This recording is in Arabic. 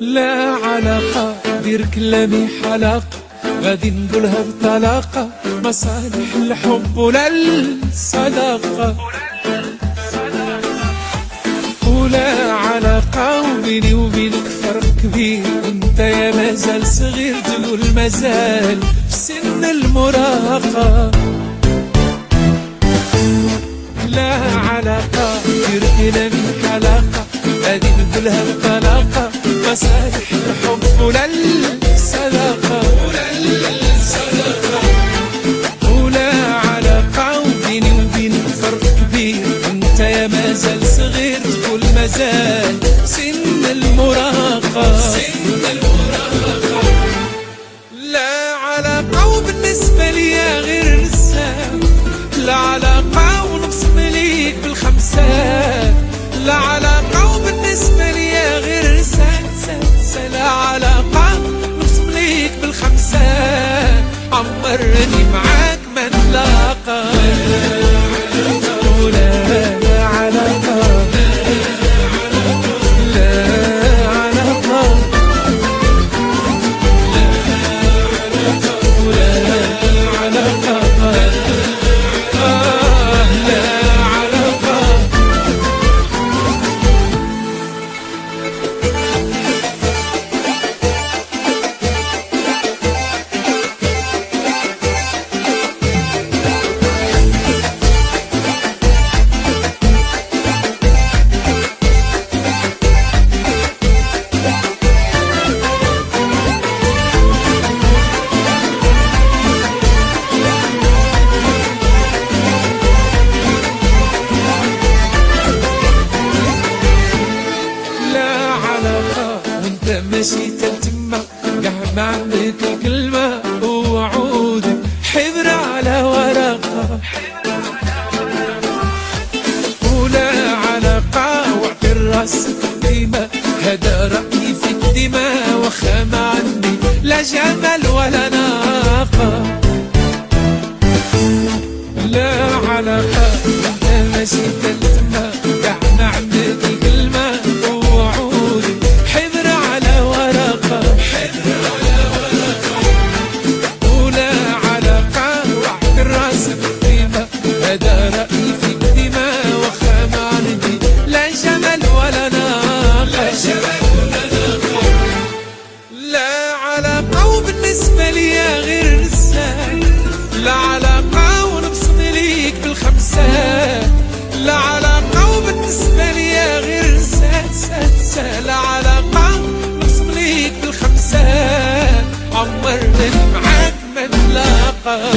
لا علاقة دير كلامي حلاقة، غادي نقولها بطلاقة، مصالح الحب ولا الصداقة. ولا علاقة وبيني وبينك فرق كبير، انت يا مازال صغير تقول مازال في سن المراهقة. لا علاقة دير كلامي حلاقة، غادي نقولها بطلاقة، مصالح الحب ولا الصداقة. ولا علاقة وبيني وبينك فرق كبير، انت يا مازال صغير تقول مازال سن المراهقة. لا علاقة وبالنسبة ليا غير رسالة، لا علاقة ونقسم ليك بالخمسات، لا علاقة وبالنسبة ليا غير رسالة، لا علاقة نقسم ليك بالخمسات، عمرني معاك ما نلاقى. ولا علاقة ماشي تتمة قاع ما عندك الكلمة، ووعودك حبر على ورقة. ولا علاقة واعطي راسك ديما، هذا رأيي فيك ديما، واخا ما عندي لا جمال ولا ناقة. لا علاقة انت ماشي تتمة قاع ما عندك الكلمة، ووعودك حبر على ورقة. ولا علاقة واعطي راسك ديما، هذا رأيي فيك ديما، واخا ما عندي لا جمال ولا ناقة. لا علاقة وبالنسبة ليا غير رسالة، لا علاقة ونقسم ليك بالخمسات، لا علاقة وبالنسبة ليا غير رسالة، لا علاقة نقسم ليك بالخمسات، عمرنا معاك ما نلاقى.